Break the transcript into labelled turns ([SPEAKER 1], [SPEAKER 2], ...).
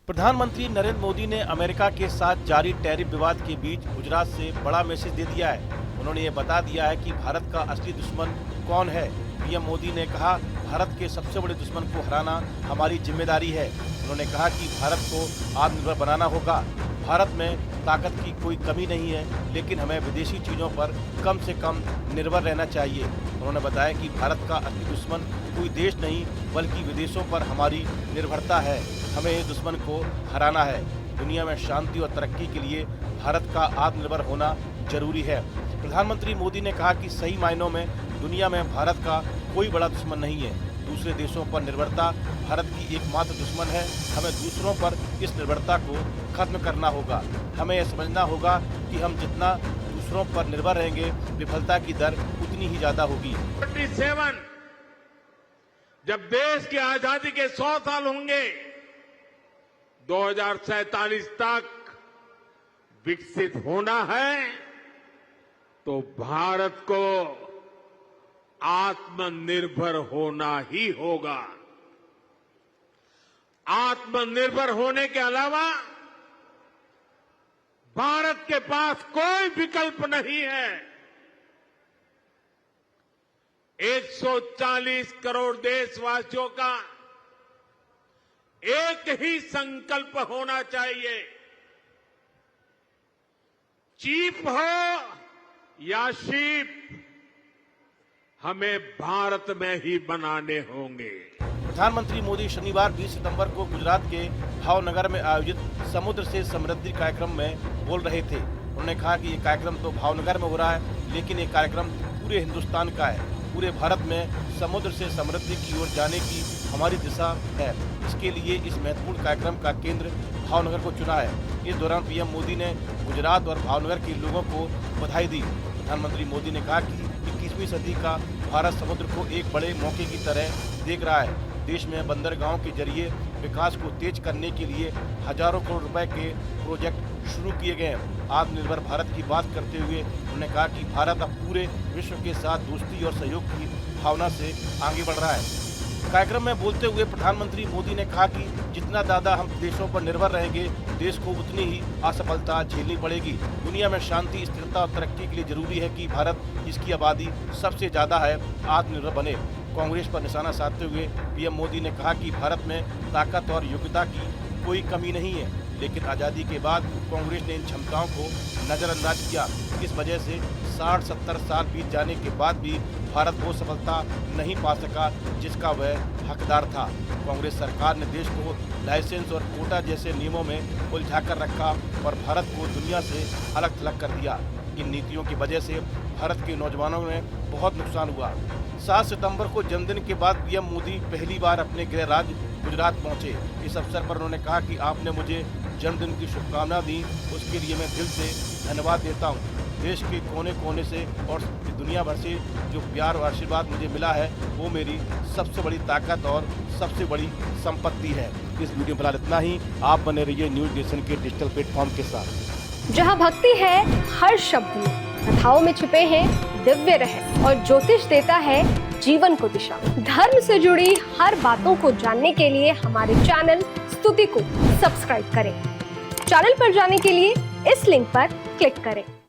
[SPEAKER 1] प्रधानमंत्री नरेंद्र मोदी ने अमेरिका के साथ जारी टैरिफ विवाद के बीच गुजरात से बड़ा मैसेज दे दिया है। उन्होंने ये बता दिया है कि भारत का असली दुश्मन कौन है। पीएम मोदी ने कहा, भारत के सबसे बड़े दुश्मन को हराना हमारी जिम्मेदारी है। उन्होंने कहा कि भारत को आत्मनिर्भर बनाना होगा। भारत में ताकत की कोई कमी नहीं है, लेकिन हमें विदेशी चीज़ों पर कम से कम निर्भर रहना चाहिए। उन्होंने बताया कि भारत का असली दुश्मन कोई देश नहीं, बल्कि विदेशों पर हमारी निर्भरता है। हमें इस दुश्मन को हराना है। दुनिया में शांति और तरक्की के लिए भारत का आत्मनिर्भर होना जरूरी है। प्रधानमंत्री मोदी ने कहा कि सही मायनों में दुनिया में भारत का कोई बड़ा दुश्मन नहीं है। दूसरे देशों पर निर्भरता भारत की एकमात्र दुश्मन है। हमें दूसरों पर इस निर्भरता को खत्म करना होगा। हमें यह समझना होगा कि हम जितना दूसरों पर निर्भर रहेंगे, विफलता की दर उतनी ही ज्यादा होगी।
[SPEAKER 2] 47 जब देश की आजादी के 100 साल होंगे, 2047 तक विकसित होना है, तो भारत को आत्मनिर्भर होना ही होगा। आत्मनिर्भर होने के अलावा भारत के पास कोई विकल्प नहीं है। 140 करोड़ देशवासियों का एक ही संकल्प होना चाहिए। चीप हो या शीप, हमें भारत में ही बनाने होंगे।
[SPEAKER 1] प्रधानमंत्री मोदी शनिवार 20 सितंबर को गुजरात के भावनगर में आयोजित समुद्र से समृद्धि कार्यक्रम में बोल रहे थे। उन्होंने कहा कि ये कार्यक्रम तो भावनगर में हो रहा है, लेकिन ये कार्यक्रम पूरे हिंदुस्तान का है। पूरे भारत में समुद्र से समृद्धि की ओर जाने की हमारी दिशा है। इसके लिए इस महत्वपूर्ण कार्यक्रम का केंद्र भावनगर को चुना है। इस दौरान पीएम मोदी ने गुजरात और भावनगर के लोगों को बधाई दी। प्रधानमंत्री मोदी ने कहा कि 21वीं सदी का भारत समुद्र को एक बड़े मौके की तरह देख रहा है। देश में बंदरगाहों के जरिए विकास को तेज करने के लिए हजारों करोड़ रुपए के प्रोजेक्ट शुरू किए गए हैं। आत्मनिर्भर भारत की बात करते हुए उन्होंने कहा कि भारत अब पूरे विश्व के साथ दोस्ती और सहयोग की भावना से आगे बढ़ रहा है। कार्यक्रम में बोलते हुए प्रधानमंत्री मोदी ने कहा कि जितना ज्यादा हम देशों पर निर्भर रहेंगे, देश को उतनी ही असफलता झेलनी पड़ेगी। दुनिया में शांति, स्थिरता और तरक्की के लिए जरूरी है कि भारत, जिसकी आबादी सबसे ज्यादा है, आत्मनिर्भर बने। कांग्रेस पर निशाना साधते हुए पीएम मोदी ने कहा कि भारत में ताकत और योग्यता की कोई कमी नहीं है, लेकिन आज़ादी के बाद कांग्रेस ने इन क्षमताओं को नज़रअंदाज किया। इस वजह से 60-70 साल बीत जाने के बाद भी भारत वो सफलता नहीं पा सका जिसका वह हकदार था। कांग्रेस सरकार ने देश को लाइसेंस और कोटा जैसे नियमों में उलझा कर रखा और भारत को दुनिया से अलग थलग कर दिया। इन नीतियों की वजह से भारत के नौजवानों में बहुत नुकसान हुआ। 7 सितंबर को जन्मदिन के बाद पीएम मोदी पहली बार अपने गृह राज्य गुजरात पहुंचे। इस अवसर पर उन्होंने कहा कि आपने मुझे जन्मदिन की शुभकामना दी, उसके लिए मैं दिल से धन्यवाद देता हूं। देश के कोने कोने से और दुनिया भर से जो प्यार और आशीर्वाद मुझे मिला है, वो मेरी सबसे बड़ी ताकत और सबसे बड़ी संपत्ति है। इस वीडियो में फिलहाल इतना ही। आप बने रहिए न्यूज नेशन के डिजिटल प्लेटफॉर्म के साथ।
[SPEAKER 3] जहां भक्ति है हर शब्द में, कथाओं में छुपे हैं दिव्य रहस्य और ज्योतिष देता है जीवन को दिशा। धर्म से जुड़ी हर बातों को जानने के लिए हमारे चैनल स्तुति को सब्सक्राइब करें। चैनल पर जाने के लिए इस लिंक पर क्लिक करें।